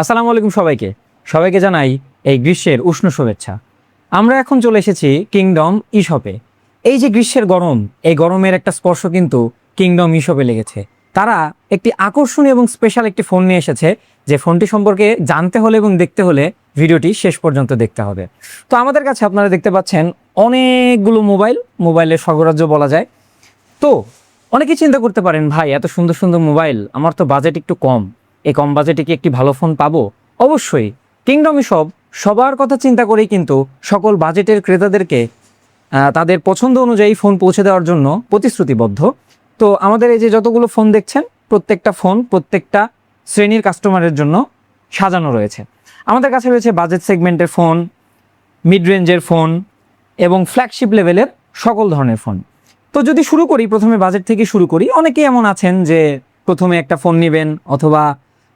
আসসালামু আলাইকুম সবাইকে জানাই এই গ্রীষ্মের উষ্ণ শুভেচ্ছা। আমরা এখন চলে এসেছি কিংডম ই শপে। এই যে গ্রীষ্মের গরম, এই গরমের একটা স্পর্শ কিন্তু কিংডম ই শপে লেগেছে। তারা একটি আকর্ষণীয় এবং স্পেশাল একটি ফোন নিয়ে এসেছে, যে ফোনটি সম্পর্কে জানতে হলে এবং দেখতে হলে ভিডিওটি শেষ পর্যন্ত দেখতে হবে। তো আমাদের কাছে আপনারা দেখতে পাচ্ছেন অনেকগুলো মোবাইলের স্বর্গরাজ্য বলা যায়। তো অনেকে চিন্তা করতে পারেন, ভাই এত সুন্দর সুন্দর মোবাইল, আমার তো বাজেট একটু কম, এই কম বাজেটে কি একটি ভালো ফোন পাবো? অবশ্যই কিংডম সবার কথা চিন্তা করেই কিন্তু সকল বাজেটের ক্রেতাদেরকে তাদের পছন্দ অনুযায়ী ফোন পৌঁছে দেওয়ার জন্য প্রতিশ্রুতিবদ্ধ। তো আমাদের এই যে যতগুলো ফোন দেখছেন, প্রত্যেকটা ফোন প্রত্যেকটা শ্রেণীর কাস্টমারের জন্য সাজানো রয়েছে। আমাদের কাছে রয়েছে বাজেট সেগমেন্টের ফোন, মিড রেঞ্জের ফোন এবং ফ্ল্যাগশিপ লেভেলের সকল ধরনের ফোন। তো যদি শুরু করি, প্রথমে বাজেট থেকে শুরু করি। অনেকেই এমন আছেন যে প্রথমে একটা ফোন নেবেন, অথবা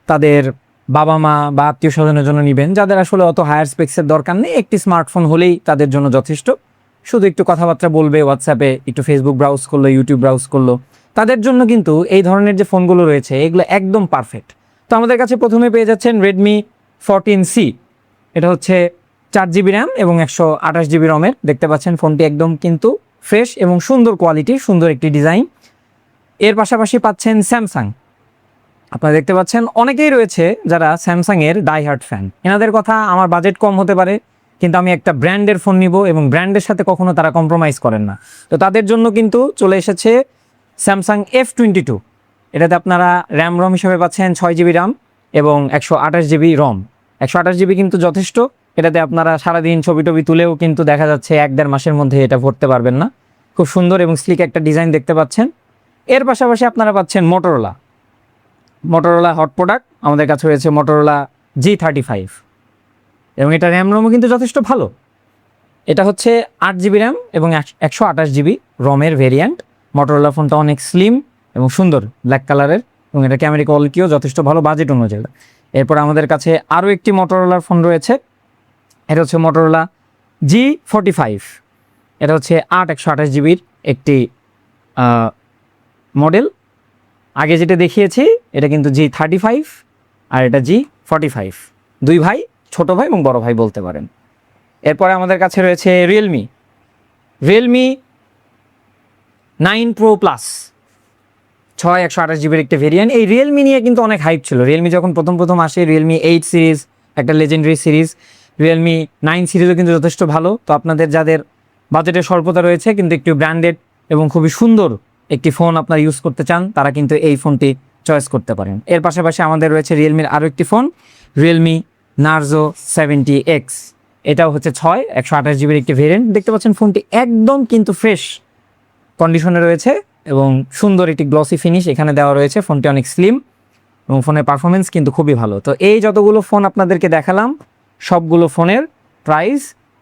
তাদের বাবা মা বা আত্মীয় স্বজনের জন্য নেবেন, যাদের আসলে অত হায়ার স্পেক্সের দরকার নেই, একটি স্মার্টফোন হলেই তাদের জন্য যথেষ্ট। শুধু একটু কথাবার্তা বলবে হোয়াটসঅ্যাপে, একটু ফেসবুক ব্রাউজ করলো, ইউটিউব ব্রাউজ করলো, তাদের জন্য কিন্তু এই ধরনের যে ফোনগুলো রয়েছে এগুলো একদম পারফেক্ট। তো আমাদের কাছে প্রথমে পেয়ে যাচ্ছেন রেডমি 14C। এটা হচ্ছে 4GB র্যাম এবং 128GB রমের। দেখতে পাচ্ছেন ফোনটি একদম কিন্তু ফ্রেশ এবং সুন্দর কোয়ালিটির, সুন্দর একটি ডিজাইন। এর পাশাপাশি পাচ্ছেন স্যামসাং। আপনারা দেখতে পাচ্ছেন অনেকেই রয়েছে যারা স্যামসাংয়ের ডাইহার্ট ফ্যান। এনাদের কথা, আমার বাজেট কম হতে পারে কিন্তু আমি একটা ব্র্যান্ডের ফোন নিব, এবং ব্র্যান্ডের সাথে কখনো তারা কম্প্রোমাইজ করেন না। তো তাদের জন্য কিন্তু চলে এসেছে স্যামসাং F22। এটাতে আপনারা র্যাম রম হিসেবে পাচ্ছেন 6GB র্যাম এবং 128GB রম। 128GB কিন্তু যথেষ্ট। এটাতে আপনারা সারাদিন ছবি টবি তুলেও কিন্তু দেখা যাচ্ছে 1-1.5 মাসের মধ্যে এটা ভরতে পারবেন না। খুব সুন্দর এবং স্লিক একটা ডিজাইন দেখতে পাচ্ছেন। এর পাশাপাশি আপনারা পাচ্ছেন মোটরোলা হট প্রোডাক্ট। আমাদের কাছে রয়েছে মোটরোলা G35 এবং এটা র্যাম রমও কিন্তু যথেষ্ট ভালো। এটা হচ্ছে 8GB র্যাম এবং 128GB রমের ভেরিয়েন্ট। মোটরোলা ফোনটা অনেক স্লিম এবং সুন্দর, ব্ল্যাক কালারের, এবং এটা ক্যামেরা কোয়ালিটিও যথেষ্ট ভালো বাজেট অনুযায়ী। এরপর আমাদের কাছে আরও একটি মোটরোলার ফোন রয়েছে। এটা হচ্ছে মোটরোলা G45। এটা হচ্ছে 128GBর একটি মডেল। আগে যেটা দেখিয়েছি এটা কিন্তু G35 আর এটা G45। দুই ভাই, ছোট ভাই এবং বড় ভাই বলতে পারেন। এরপরে আমাদের কাছে রয়েছে রিয়েলমি 9 Pro Plus 128GBর একটা ভেরিয়েন্ট। এই রিয়েলমি নিয়ে কিন্তু অনেক হাইপ ছিল। রিয়েলমি যখন প্রথম আসে, রিয়েলমি 8 সিরিজ একটা লেজেন্ডারি সিরিজ, রিয়েলমি 9 সিরিজও কিন্তু যথেষ্ট ভালো। তো আপনাদের যাদের বাজেটের স্বল্পতা রয়েছে কিন্তু একটু ব্র্যান্ডেড এবং খুবই সুন্দর একটি ফোন আপনারা ইউজ করতে চান, তারা কিন্তু এই ফোনটি চয়েস করতে পারেন। এর পাশাপাশি আমাদের রয়েছে রিয়েলমির আরও একটি ফোন, রিয়েলমি নার্জো 70X। এটাও হচ্ছে 128GBর একটি ভেরিয়েন্ট। দেখতে পাচ্ছেন ফোনটি একদম কিন্তু ফ্রেশ কন্ডিশনে রয়েছে এবং সুন্দর একটি গ্লসি ফিনিশ এখানে দেওয়া রয়েছে। ফোনটি অনেক স্লিম এবং ফোনের পারফরমেন্স কিন্তু খুবই ভালো। তো এই যতগুলো ফোন আপনাদেরকে দেখালাম, সবগুলো ফোনের প্রাইস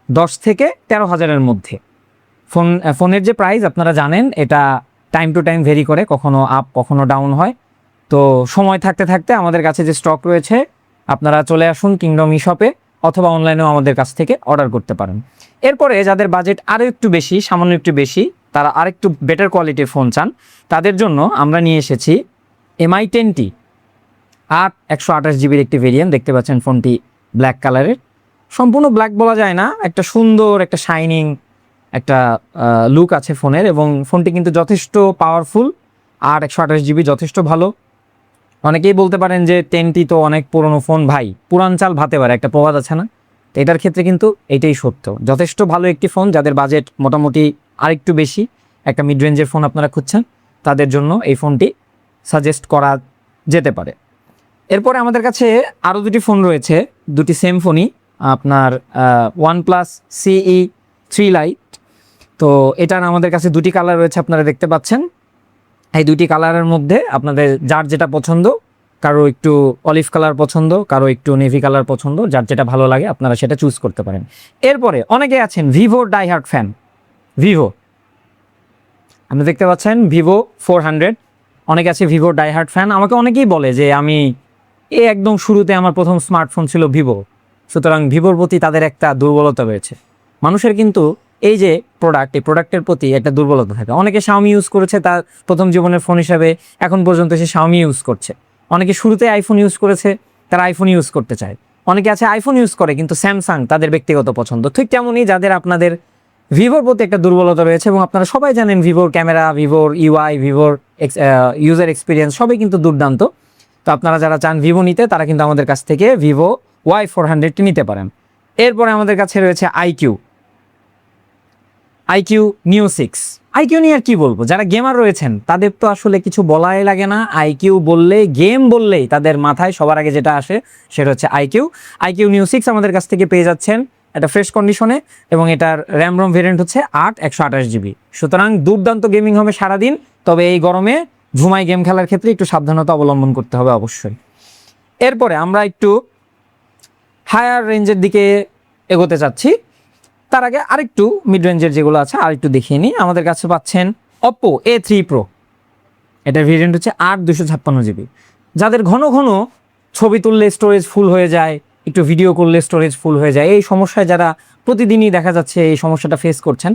10 থেকে 13,000-এর মধ্যে। ফোনের যে প্রাইস আপনারা জানেন, এটা টাইম টু টাইম ভেরি করে, কখনো আপ কখনো ডাউন হয়। তো সময় থাকতে থাকতে আমাদের কাছে যে স্টক রয়েছে, আপনারা চলে আসুন কিংডম ই শপে, অথবা অনলাইনেও আমাদের কাছ থেকে অর্ডার করতে পারেন। এরপরে যাদের বাজেট আরও একটু বেশি, সামান্য একটু বেশি, তারা আরেকটু বেটার কোয়ালিটির ফোন চান, তাদের জন্য আমরা নিয়ে এসেছি MI 10T 128GBর একটি ভেরিয়েন্ট। দেখতে পাচ্ছেন ফোনটি ব্ল্যাক কালারের, সম্পূর্ণ ব্ল্যাক বলা যায় না, একটা সুন্দর একটা শাইনিং একটা লুক আছে ফোনের, এবং ফোনটি কিন্তু যথেষ্ট পাওয়ারফুল। আর 128GB যথেষ্ট ভালো। অনেকেই বলতে পারেন যে 10T তো অনেক পুরনো ফোন, ভাই পুরান চাল ভাতে পারে, একটা প্রবাদ আছে না? তো এটার ক্ষেত্রে কিন্তু এটাই সত্য। যথেষ্ট ভালো একটি ফোন। যাদের বাজেট মোটামুটি আরেকটু বেশি, একটা মিড রেঞ্জের ফোন আপনারা খুঁজছেন, তাদের জন্য এই ফোনটি সাজেস্ট করা যেতে পারে। এরপরে আমাদের কাছে আরও দুটি ফোন রয়েছে, দুটি সেম ফোনই, আপনার OnePlus CE 3 Lite। তো এটার আমাদের কাছে দুটি কালার রয়েছে, আপনারা দেখতে পাচ্ছেন। এই দুটি কালারের মধ্যে আপনাদের যার যেটা পছন্দ, কারো একটু অলিভ কালার পছন্দ, কারো একটু নেভি কালার পছন্দ, যার যেটা ভালো লাগে আপনারা সেটা চুজ করতে পারেন। এরপরে অনেকে আছেন ভিভোর ডাইহার্ট ফ্যান। আপনি দেখতে পাচ্ছেন Vivo 400। অনেকে আছে ভিভোর ডাইহার্ট ফ্যান। আমাকে অনেকেই বলে যে আমি একদম শুরুতে আমার প্রথম স্মার্টফোন ছিল ভিভো, সুতরাং ভিভোর প্রতি তাদের একটা দুর্বলতা রয়েছে। মানুষের কিন্তু এই যে এই প্রোডাক্টের প্রতি একটা দুর্বলতা থাকে। অনেকে Xiaomi ইউজ করেছে তার প্রথম জীবনের ফোন হিসাবে, এখন পর্যন্ত সে Xiaomi ইউজ করছে। অনেকে শুরুতে আইফোন ইউজ করেছে, তারা আইফোন ইউজ করতে চায়, অনেকে আছে আইফোন ইউজ করে কিন্তু স্যামসাং তাদের ব্যক্তিগত পছন্দ। ঠিক তেমনই যাদের আপনাদের ভিভোর প্রতি একটা দুর্বলতা রয়েছে, এবং আপনারা সবাই জানেন ভিভোর ক্যামেরা, ভিভোর ইউআই, ভিভোর ইউজার এক্সপিরিয়েন্স সবই কিন্তু দুর্দান্ত। তো আপনারা যারা চান ভিভো নিতে, তারা কিন্তু আমাদের কাছ থেকে ভিভো Y400টি নিতে পারেন। এরপরে আমাদের কাছে রয়েছে আইকিউ নিউ 6। আইকিউ নিয়ে আর কি বলবো, যারা গেমার রয়েছেন তাদের তো আসলে কিছু বলাই লাগে না। আইকিউ বললে, গেম বললেই তাদের মাথায় সবার আগে যেটা আসে সেটা হচ্ছে আইকিউ নিউ 6 আমাদের কাছ থেকে পেয়ে যাচ্ছেন একটা ফ্রেশ কন্ডিশনে, এবং এটার র্যাম রোম ভেরিয়েন্ট হচ্ছে 8/128 GB। সুতরাং দুর্দান্ত গেমিং হবে সারাদিন। তবে এই গরমে ঝুমাই গেম খেলার ক্ষেত্রে একটু সাবধানতা অবলম্বন করতে হবে অবশ্যই। এরপরে আমরা একটু হায়ার রেঞ্জের দিকে এগোতে চাচ্ছি, তার আগে আরেকটু মিড রেঞ্জের যেগুলো আছে আরেকটু দেখিয়ে নিই। আমাদের কাছে পাচ্ছেন Oppo A3 Pro, এটার ভেরিয়েন্ট হচ্ছে 8/256 GB। যাদের ঘন ঘন ছবি তুললে স্টোরেজ ফুল হয়ে যায়, একটু ভিডিও করলে স্টোরেজ ফুল হয়ে যায়, এই সমস্যায় যারা প্রতিদিনই দেখা যাচ্ছে এই সমস্যাটা ফেস করছেন,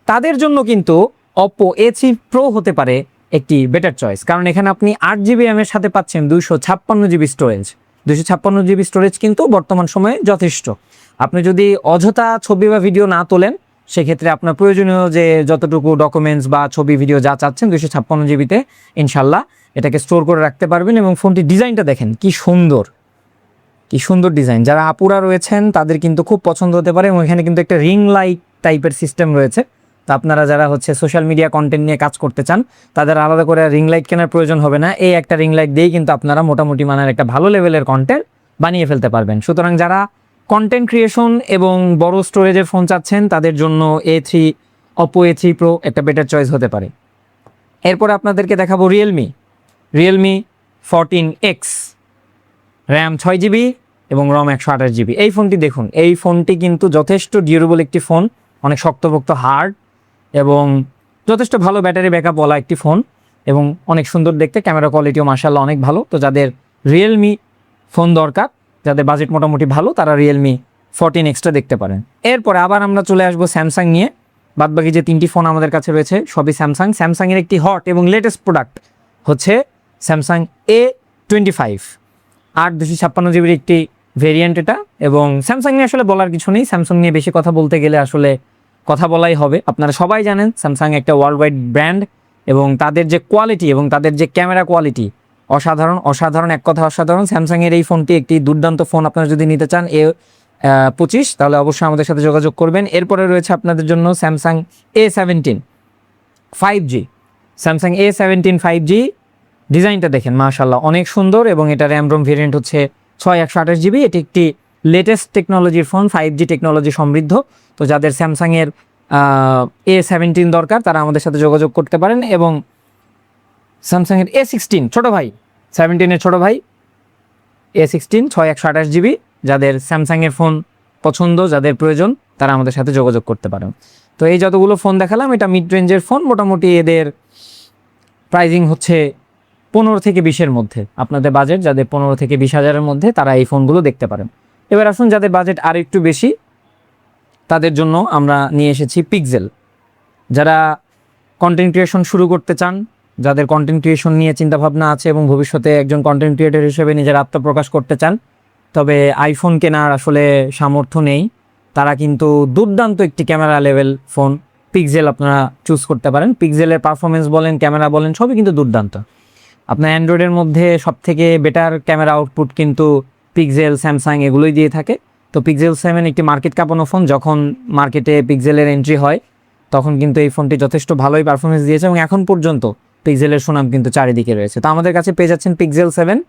তাদের জন্য কিন্তু Oppo A3 Pro হতে পারে একটি বেটার চয়েস। কারণ এখানে আপনি 8GB RAM এর সাথে পাচ্ছেন 256GB স্টোরেজ। 256GB স্টোরেজ কিন্তু বর্তমান সময়ে যথেষ্ট। আপনি যদি অযথা ছবি বা ভিডিও না তোলেন, সেক্ষেত্রে আপনার প্রয়োজনীয় যে যতটুকু ডকুমেন্টস বা ছবি ভিডিও যা চাচ্ছেন 256GBতে ইনশাল্লাহ এটাকে স্টোর করে রাখতে পারবেন। এবং ফোনটির ডিজাইনটা দেখেন কি সুন্দর ডিজাইন। যারা আপুরা রয়েছেন তাদের কিন্তু খুব পছন্দ হতে পারে, এবং এখানে কিন্তু একটা রিং লাইট টাইপের সিস্টেম রয়েছে। তো আপনারা যারা হচ্ছে সোশ্যাল মিডিয়া কন্টেন্ট নিয়ে কাজ করতে চান, তাদের আলাদা করে রিং লাইট কেনার প্রয়োজন হবে না। এই একটা রিং লাইট দিয়েই কিন্তু আপনারা মোটামুটি মানের একটা ভালো লেভেলের কন্টেন্ট বানিয়ে ফেলতে পারবেন। সুতরাং যারা কন্টেন্ট ক্রিয়েশন এবং বড় স্টোরেজের ফোন চাচ্ছেন, তাদের জন্য Oppo A3 Pro একটা বেটার চয়েস হতে পারে। এরপর আপনাদেরকে দেখাবো রিয়েলমি 14X, র্যাম 6GB এবং রম 128GB। এই ফোনটি দেখুন, এই ফোনটি কিন্তু যথেষ্ট ডিউরেবল একটি ফোন, অনেক শক্তপোক্ত হার্ড এবং যথেষ্ট ভালো ব্যাটারি ব্যাকআপ বলা একটি ফোন, এবং অনেক সুন্দর দেখতে, ক্যামেরা কোয়ালিটিও মাশাআল্লাহ অনেক ভালো। তো যাদের রিয়েলমি ফোন দরকার, যাদের বাজেট মোটামুটি ভালো, তারা রিয়েলমি 14Xটা দেখতে পারেন। এরপরে আবার আমরা চলে আসবো স্যামসাং নিয়ে। বাদবাকি যে 3টি ফোন আমাদের কাছে রয়েছে সবই স্যামসাংয়ের একটি হট এবং লেটেস্ট প্রোডাক্ট হচ্ছে স্যামসাং A25, 8/256GB একটি ভেরিয়েন্ট এটা। এবং স্যামসাং নিয়ে আসলে বলার কিছু নেই, স্যামসাং নিয়ে বেশি কথা বলতে গেলে আসলে কথা বলাই হবে। আপনারা সবাই জানেন স্যামসাং একটা ওয়ার্ল্ড ওয়াইড ব্র্যান্ড, এবং তাদের যে কোয়ালিটি এবং তাদের যে ক্যামেরা কোয়ালিটি অসাধারণ, এক কথা অসাধারণ। স্যামসাংয়ের এই ফোনটি একটি দুর্দান্ত ফোন। আপনারা যদি নিতে চান A25, তাহলে অবশ্যই আমাদের সাথে যোগাযোগ করবেন। এরপরে রয়েছে আপনাদের জন্য Samsung A17 5G। Samsung A17 5G ডিজাইনটা দেখেন মাশাআল্লাহ অনেক সুন্দর, এবং এটা র্যাম রোম ভেরিয়েন্ট হচ্ছে 6/128GB। এটি একটি লেটেস্ট টেকনোলজির ফোন, 5G টেকনোলজি সমৃদ্ধ। তো যাদের স্যামসাংয়ের A17 দরকার, তারা আমাদের সাথে যোগাযোগ করতে পারেন। এবং স্যামসাংয়ের A16 ছোটো ভাই, 17-এর ছোটো ভাই A16 6/128GB, যাদের স্যামসাংয়ের ফোন পছন্দ, যাদের প্রয়োজন, তারা আমাদের সাথে যোগাযোগ করতে পারেন। তো এই যতগুলো ফোন দেখালাম, এটা মিড রেঞ্জের ফোন। মোটামুটি এদের প্রাইজিং হচ্ছে 15 থেকে 20-এর মধ্যে। আপনাদের বাজেট যাদের 15 থেকে 20,000-এর মধ্যে, তারা এই ফোনগুলো দেখতে পারেন। এবার আসুন যাদের বাজেট আর একটু বেশি, তাদের জন্য আমরা নিয়ে এসেছি পিক্সেল। যারা কন্টেন্ট ক্রিয়েশন শুরু করতে চান, যাদের কন্টেন্ট ক্রিয়েশন নিয়ে চিন্তাভাবনা আছে এবং ভবিষ্যতে একজন কন্টেন্ট ক্রিয়েটর হিসেবে নিজের আত্মপ্রকাশ করতে চান, তবে আইফোন কেনার আসলে সামর্থ্য নেই, তারা কিন্তু দুর্দান্ত একটি ক্যামেরা লেভেল ফোন পিক্সেল আপনারা চুজ করতে পারেন। পিক্সেলের পারফরমেন্স বলেন, ক্যামেরা বলেন, সবই কিন্তু দুর্দান্ত। আপনার অ্যান্ড্রয়েডের মধ্যে সবথেকে বেটার ক্যামেরা আউটপুট কিন্তু পিক্সেল, স্যামসাং এগুলোই দিয়ে থাকে। তো পিক্সেল 7 একটি মার্কেট কাঁপানো ফোন। যখন মার্কেটে পিক্সেলের এন্ট্রি হয়, তখন কিন্তু এই ফোনটি যথেষ্ট ভালোই পারফরমেন্স দিয়েছে, এবং এখন পর্যন্ত পিক্সেলের সুনাম কিন্তু চারিদিকে রয়েছে। তো আমাদের কাছে পেয়ে যাচ্ছেন পিক্সেল 7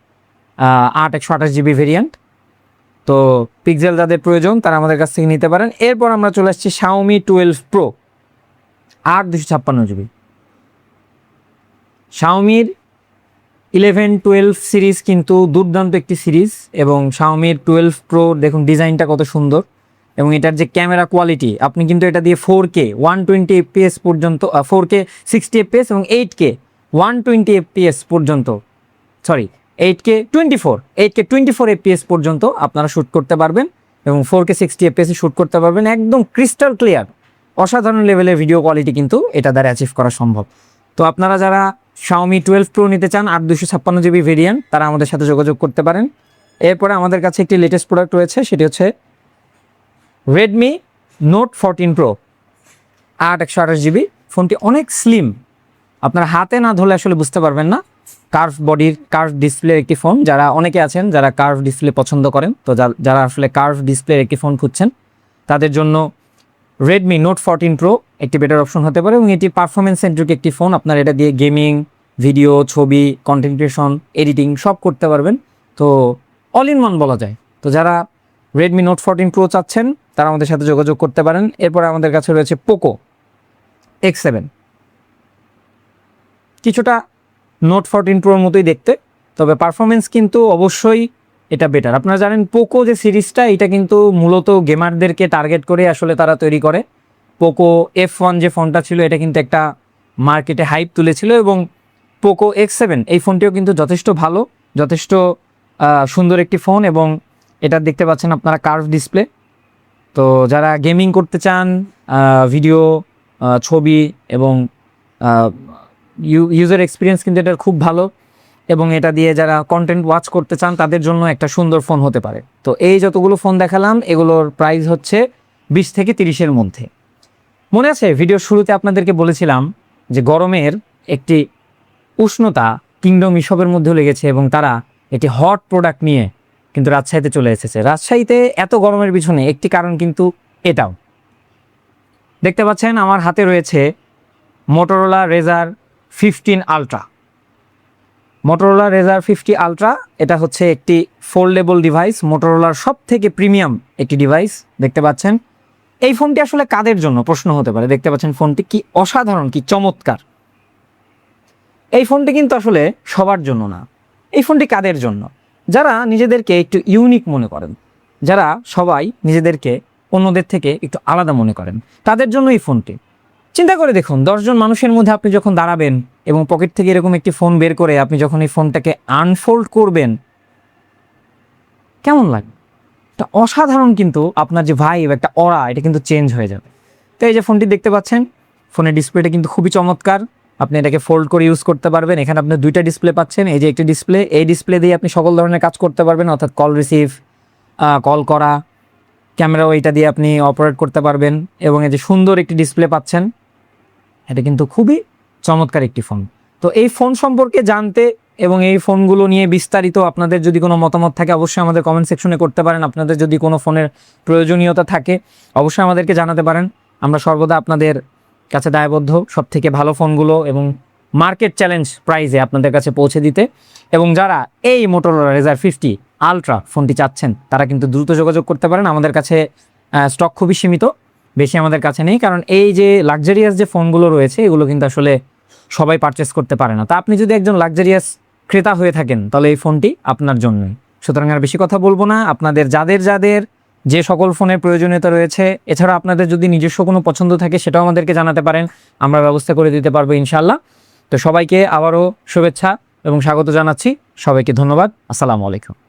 8/128GB ভেরিয়েন্ট। তো পিক্সেল যাদের প্রয়োজন, তারা আমাদের কাছ থেকে নিতে পারেন। এরপর আমরা চলে আসছি Xiaomi 12 Pro 8/256GB। Xiaomiর 11, 12 সিরিজ কিন্তু দুর্দান্ত একটি সিরিজ, এবং Xiaomiর 12 Pro দেখুন ডিজাইনটা কত সুন্দর, এবং এটার যে ক্যামেরা কোয়ালিটি, আপনি কিন্তু এটা দিয়ে 4K 120fps পর্যন্ত, 4K 60fps এবং 8K 120fps পর্যন্ত, 8K 24fps পর্যন্ত আপনারা শ্যুট করতে পারবেন, এবং 4K 60fps শ্যুট করতে পারবেন। একদম ক্রিস্টাল ক্লিয়ার, অসাধারণ লেভেলের ভিডিও কোয়ালিটি কিন্তু এটা দ্বারা অ্যাচিভ করা সম্ভব। তো আপনারা যারা Xiaomi 12 Pro নিতে চান 8/256GB ভেরিয়েন্ট, তারা আমাদের সাথে যোগাযোগ করতে পারেন। এরপরে আমাদের কাছে একটি লেটেস্ট প্রোডাক্ট রয়েছে, সেটি হচ্ছে রেডমি নোট 14 প্রো 8/128 GB। ফোনটি অনেক স্লিম, আপনার হাতে না ধরলে আসলে বুঝতে পারবেন না। কার্ভ বডির কার্ভ ডিসপ্লের একটি ফোন, যারা অনেকে আছেন যারা কার্ভ ডিসপ্লে পছন্দ করেন, তো যারা আসলে কার্ভ ডিসপ্লের একটি ফোন খুঁজছেন তাদের জন্য রেডমি নোট 14 প্রো একটি বেটার অপশন হতে পারে। এবং এটি পারফরমেন্স সেন্ট্রিক একটি ফোন, আপনার এটা দিয়ে গেমিং, ভিডিও, ছবি, কন্টেন্ট ক্রিয়েশন, এডিটিং সব করতে পারবেন। তো অল ইন ওয়ান বলা যায়। তো যারা রেডমি নোট 14 প্রো চাচ্ছেন তারা আমাদের সাথে যোগাযোগ করতে পারেন। এরপরে আমাদের কাছে রয়েছে পোকো X7, কিছুটা নোট 14 প্রোর মতোই দেখতে, তবে পারফরমেন্স কিন্তু অবশ্যই এটা বেটার। আপনারা জানেন পোকো যে সিরিজটা, এটা কিন্তু মূলত গেমারদেরকে টার্গেট করে আসলে তারা তৈরি করে। পোকো F1 যে ফোনটা ছিল এটা কিন্তু একটা মার্কেটে হাইপ তুলেছিল, এবং পোকো X7 এই ফোনটিও কিন্তু যথেষ্ট ভালো, যথেষ্ট সুন্দর একটি ফোন। এবং এটা দেখতে পাচ্ছেন আপনারা কার্ভ ডিসপ্লে। তো যারা গেমিং করতে চান, ভিডিও, ছবি এবং ইউজার এক্সপিরিয়েন্স কিন্তু এটার খুব ভালো, এবং এটা দিয়ে যারা কন্টেন্ট ওয়াচ করতে চান তাদের জন্য একটা সুন্দর ফোন হতে পারে। তো এই যতগুলো ফোন দেখালাম এগুলোর প্রাইস হচ্ছে 20 থেকে 30-এর মধ্যে। মনে আছে ভিডিওর শুরুতে আপনাদেরকে বলেছিলাম যে গরমের একটি উষ্ণতা কিংডম ইশপের মধ্যেও লেগেছে, এবং তারা একটি হট প্রোডাক্ট নিয়ে কিন্তু রাজশাহীতে চলে এসেছে। রাজশাহীতে এত গরমের পিছনে একটি কারণ কিন্তু এটাও। দেখতে পাচ্ছেন আমার হাতে রয়েছে মোটোরোলা রেজার 15 আলট্রা। মোটোরোলা রেজার 50 আলট্রা এটা হচ্ছে একটি ফোল্ডেবল ডিভাইস, মোটোরোলার সব থেকে প্রিমিয়াম একটি ডিভাইস। দেখতে পাচ্ছেন এই ফোনটি আসলে কাদের জন্য প্রশ্ন হতে পারে। দেখতে পাচ্ছেন ফোনটি কি অসাধারণ, কি চমৎকার। এই ফোনটি কিন্তু আসলে সবার জন্য না। এই ফোনটি কাদের জন্য? যারা নিজেদেরকে একটু ইউনিক মনে করেন, যারা সবাই নিজেদেরকে অন্যদের থেকে একটু আলাদা মনে করেন, তাদের জন্য এই ফোনটি। চিন্তা করে দেখুন, 10 জন মানুষের মধ্যে আপনি যখন দাঁড়াবেন এবং পকেট থেকে এরকম একটি ফোন বের করে আপনি যখন এই ফোনটাকে আনফোল্ড করবেন, কেমন লাগবে? এটা অসাধারণ, কিন্তু আপনার যে ভাইব, একটা অরা, এটা কিন্তু চেঞ্জ হয়ে যাবে। তো এই যে ফোনটি দেখতে পাচ্ছেন, ফোনের ডিসপ্লেটা কিন্তু খুবই চমৎকার। আপনি এটাকে ফোল্ড করে ইউজ করতে পারবেন। এখানে আপনি 2টা ডিসপ্লে পাচ্ছেন। এই যে একটি ডিসপ্লে, এই ডিসপ্লে দিয়ে আপনি সকল ধরনের কাজ করতে পারবেন, অর্থাৎ কল রিসিভ, কল করা, ক্যামেরাও এইটা দিয়ে আপনি অপারেট করতে পারবেন। এবং এই যে সুন্দর একটি ডিসপ্লে পাচ্ছেন, এটা কিন্তু খুবই চমৎকার একটি ফোন। তো এই ফোন সম্পর্কে জানতে এবং এই ফোনগুলো নিয়ে বিস্তারিত আপনাদের যদি কোনো মতামত থাকে অবশ্যই আমাদের কমেন্ট সেকশনে করতে পারেন। আপনাদের যদি কোনো ফোনের প্রয়োজনীয়তা থাকে অবশ্যই আমাদেরকে জানাতে পারেন। আমরা সর্বদা আপনাদের কাছে দায়বদ্ধ সব থেকে ভালো ফোনগুলো এবং মার্কেট চ্যালেঞ্জ প্রাইসে আপনাদের কাছে পৌঁছে দিতে। এবং যারা এই মোটোরোলা রেজার 50 আলট্রা ফোনটি চাচ্ছেন তারা কিন্তু দ্রুত যোগাযোগ করতে পারেন। আমাদের কাছে স্টক খুবই সীমিত, বেশি আমাদের কাছে নেই, কারণ এই যে লাক্সারিয়াস যে ফোনগুলো রয়েছে এগুলো কিন্তু আসলে সবাই পারচেস করতে পারে না। তা আপনি যদি একজন লাক্সারিয়াস ক্রেতা হয়ে থাকেন তাহলে এই ফোনটি আপনার জন্যই। সুতরাং আর বেশি কথা বলবো না। আপনাদের যাদের যাদের যে সকল ফোনের প্রয়োজনীয়তা রয়েছে, এছাড়া আপনাদের যদি নিজস্ব কোনো পছন্দ থাকে সেটাও আমাদেরকে জানাতে পারেন, আমরা ব্যবস্থা করে দিতে পারবো ইনশাল্লাহ। তো সবাইকে আবারও শুভেচ্ছা এবং স্বাগত জানাচ্ছি। সবাইকে ধন্যবাদ। আসসালামু আলাইকুম।